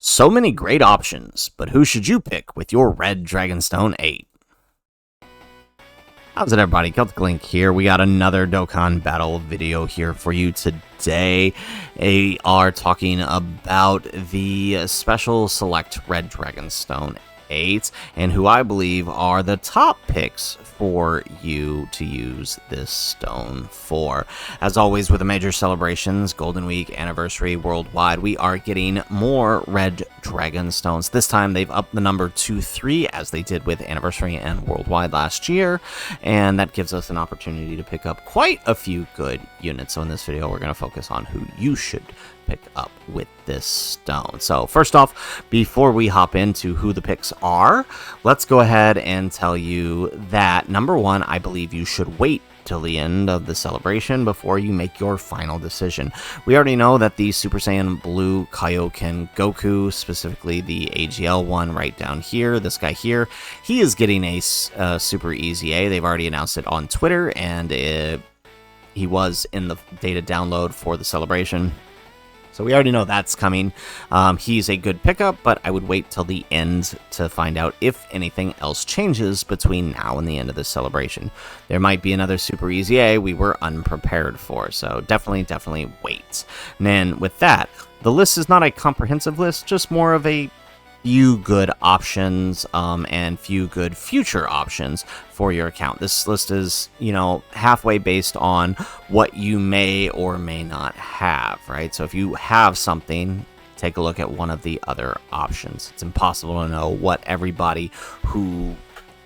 So many great options, but who should you pick with your Red Dragonstone 8? How's it, everybody? Celtic Link here. We got another Dokkan battle video here for you today. We are talking about the special select Red Dragonstone 8 and who I believe are the top picks for you to use this stone for. As always, with the major celebrations, Golden Week, Anniversary, Worldwide, we are getting more Red Dragonstones. This time they've upped the number to 3 as they did with Anniversary and Worldwide last year, and that gives us an opportunity to pick up quite a few good units. So in this video we're going to focus on who you should pick up with this stone. So first off, before we hop into who the picks are, let's go ahead and tell you that number one, I believe you should wait till the end of the celebration before you make your final decision. We already know that the Super Saiyan Blue Kaioken Goku, specifically the AGL one right down here, this guy here, he is getting a Super EZA. They've already announced it on Twitter, and he was in the data download for the celebration. So we already know that's coming. He's a good pickup, but I would wait till the end to find out if anything else changes between now and the end of the celebration. There might be another Super EZA we were unprepared for, so definitely wait. And then with that, the list is not a comprehensive list, just more of a few good options and few good future options for your account. This list is, halfway based on what you may or may not have, right? So if you have something, take a look at one of the other options. It's impossible to know what everybody who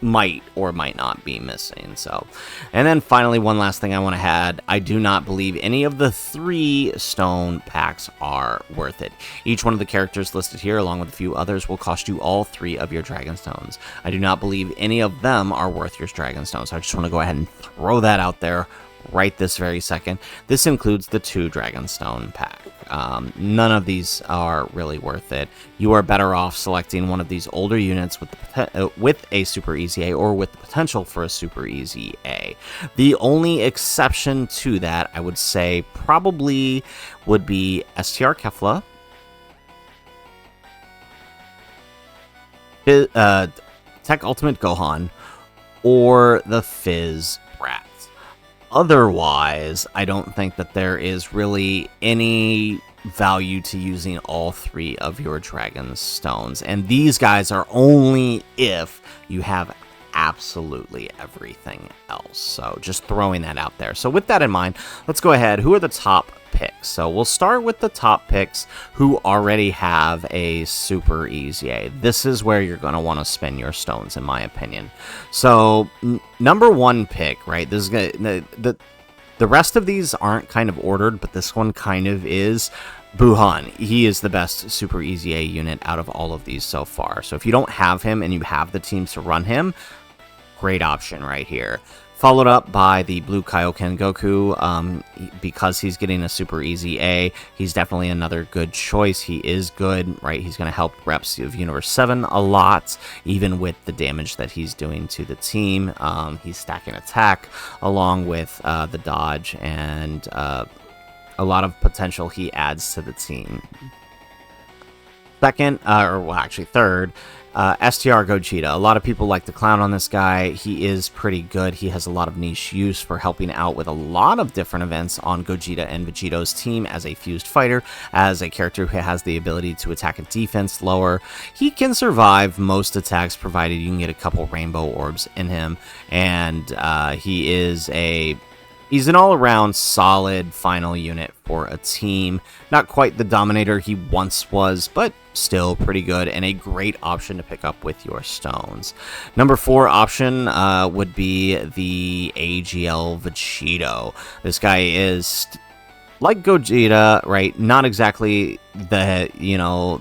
might or might not be missing. So, and then finally, one last thing I want to add, I do not believe any of the 3 stone packs are worth it. Each one of the characters listed here, along with a few others, will cost you all 3 of your Dragonstones. I do not believe any of them are worth your Dragonstones. So I just want to go ahead and throw that out there right this very second. This includes the 2 Dragonstone pack. None of these are really worth it. You are better off selecting one of these older units with a Super EZA or with the potential for a Super EZA. The only exception to that, I would say, probably would be STR Kefla, Tech Ultimate Gohan, or the Fizz Brat. Otherwise, I don't think that there is really any value to using all 3 of your Dragon Stones. And these guys are only if you have absolutely everything else. So just throwing that out there. So with that in mind, let's go ahead. Who are the top picks? So we'll start with the top picks who already have a Super EZA. This is where you're going to want to spend your stones, in my opinion. So number 1 pick, right? This is the rest of these aren't kind of ordered, but this one kind of is. Buhan. He is the best Super EZA unit out of all of these so far. So if you don't have him and you have the teams to run him, great option right here. Followed up by the Blue Kaioken Goku. Because he's getting a Super EZA, he's definitely another good choice. He is good, right? He's going to help reps of Universe 7 a lot, even with the damage that he's doing to the team. He's stacking attack along with the dodge and a lot of potential he adds to the team. Second, third, STR Gogeta. A lot of people like to clown on this guy. He is pretty good. He has a lot of niche use for helping out with a lot of different events on Gogeta and Vegito's team as a fused fighter, as a character who has the ability to attack a defense lower. He can survive most attacks provided you can get a couple rainbow orbs in him, and he's an all-around solid final unit for a team. Not quite the dominator he once was, but still pretty good and a great option to pick up with your stones. Number 4 option would be the AGL Vegito. This guy is like Gogeta, right? Not exactly the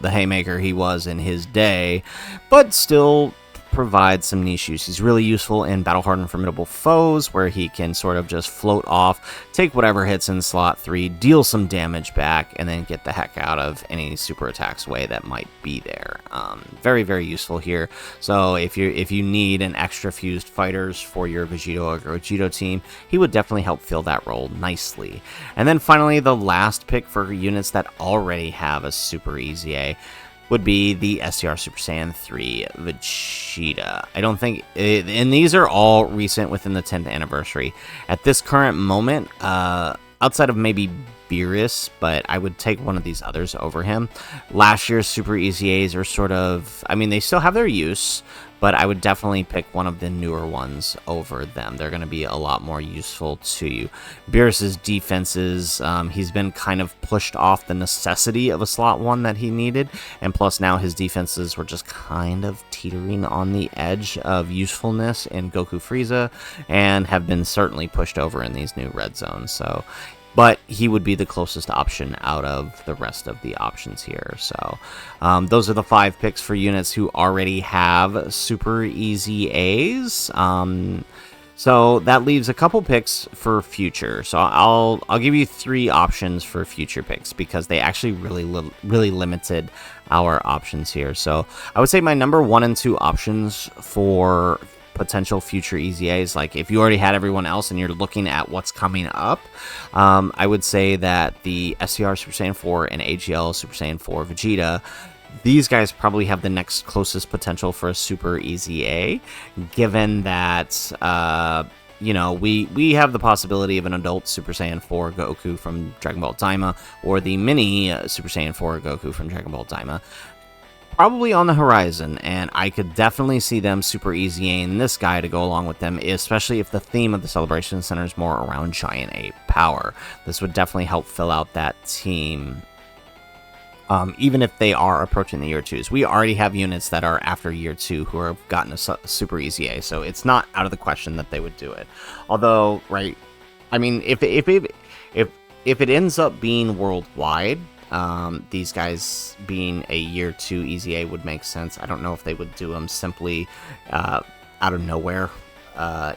haymaker he was in his day, but still provide some niche use. He's really useful in battle-hardened formidable foes, where he can sort of just float off, take whatever hits in slot 3, deal some damage back, and then get the heck out of any super attacks way that might be there. Very useful here. So if you need an extra fused fighters for your Vegito or Gogeta team, he would definitely help fill that role nicely. And then finally, the last pick for units that already have a Super EZA. would be the SCR Super Saiyan 3 Vegeta. I don't think, and these are all recent within the 10th anniversary. At this current moment, outside of maybe Beerus, but I would take one of these others over him. Last year's Super EZAs are sort of, I mean, they still have their use, but I would definitely pick one of the newer ones over them. They're going to be a lot more useful to you. Beerus's defenses, he's been kind of pushed off the necessity of a slot 1 that he needed, and plus now his defenses were just kind of teetering on the edge of usefulness in Goku Frieza, and have been certainly pushed over in these new red zones. So, but he would be the closest option out of the rest of the options here. So those are the 5 picks for units who already have Super EZAs. So that leaves a couple picks for future. So I'll give you 3 options for future picks, because they actually really limited our options here. So I would say my number 1 and 2 options for potential future EZAs, like if you already had everyone else and you're looking at what's coming up, I would say that the SCR Super Saiyan 4 and AGL Super Saiyan 4 Vegeta, these guys probably have the next closest potential for a Super EZA, given that you know, we have the possibility of an adult Super Saiyan 4 Goku from Dragon Ball Daima, or the mini Super Saiyan 4 Goku from Dragon Ball Daima, probably on the horizon, and I could definitely see them Super EZAing this guy to go along with them, especially if the theme of the Celebration Center is more around Giant Ape power. This would definitely help fill out that team, even if they are approaching the year 2s. We already have units that are after year 2 who have gotten a Super EZA, so it's not out of the question that they would do it. Although, right, I mean, if it ends up being worldwide, these guys being a year 2 EZA would make sense. I don't know if they would do them simply out of nowhere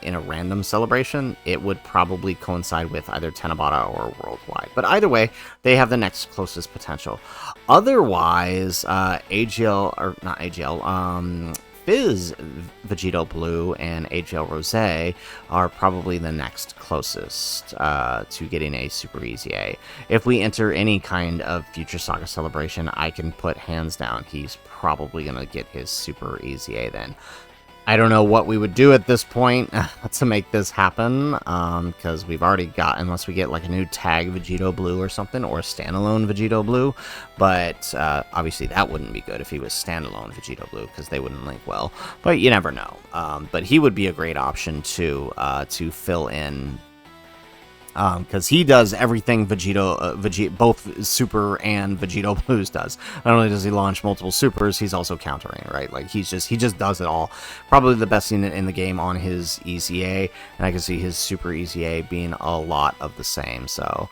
in a random celebration. It would probably coincide with either Tenabata or worldwide. But either way, they have the next closest potential. Otherwise, AGL, or not AGL, Fizz Vegito Blue and AGL Rose are probably the next closest to getting a Super EZA. If we enter any kind of Future Saga celebration, I can put hands down he's probably going to get his Super EZA then. I don't know what we would do at this point to make this happen, because we've already got, unless we get like a new tag Vegito Blue or something, or a standalone Vegito Blue, but obviously that wouldn't be good if he was standalone Vegito Blue, because they wouldn't link well, but you never know. But he would be a great option to fill in, because he does everything both Super and Vegito Blues does. Not only does he launch multiple Supers, he's also countering, right? Like he just does it all. Probably the best unit in the game on his EZA, and I can see his Super EZA being a lot of the same. So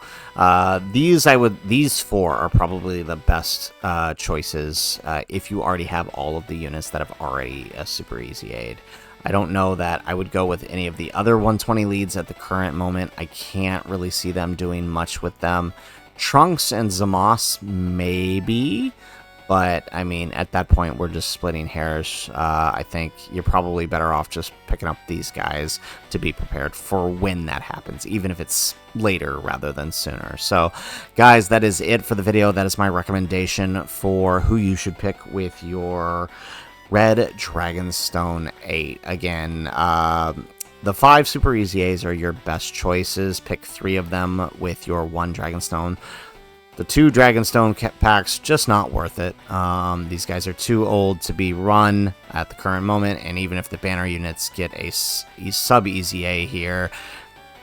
these 4 are probably the best choices if you already have all of the units that have already Super EZA'd. I don't know that I would go with any of the other 120 leads at the current moment. I can't really see them doing much with them. Trunks and Zamos, maybe, but I mean, at that point, we're just splitting hairs. I think you're probably better off just picking up these guys to be prepared for when that happens, even if it's later rather than sooner. So, guys, that is it for the video. That is my recommendation for who you should pick with your Red Dragonstone 8. Again, the 5 Super EZAs are your best choices. Pick 3 of them with your 1 Dragonstone. The 2 Dragonstone packs, just not worth it. These guys are too old to be run at the current moment, and even if the banner units get a sub EZA here,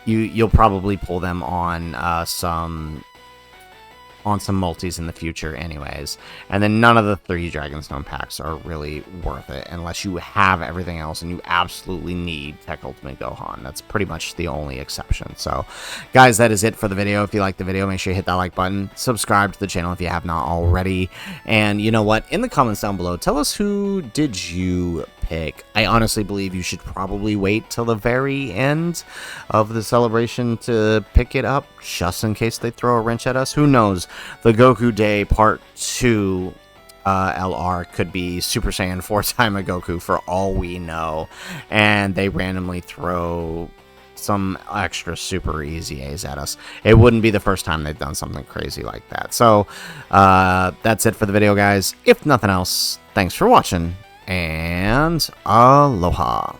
you'll probably pull them on some multis in the future anyways. And then none of the 3 Dragonstone packs are really worth it unless you have everything else and you absolutely need Tech Ultimate Gohan. That's pretty much the only exception. So guys, that is it for the video. If you liked the video, make sure you hit that like button, subscribe to the channel if you have not already, and you know what, in the comments down below, tell us who did you pick. I honestly believe you should probably wait till the very end of the celebration to pick it up, just in case they throw a wrench at us. Who knows? The Goku Day Part 2 LR could be Super Saiyan 4 Daima Goku for all we know, and they randomly throw some extra super easy A's at us. It wouldn't be the first time they've done something crazy like that. So that's it for the video, guys. If nothing else, thanks for watching, and aloha.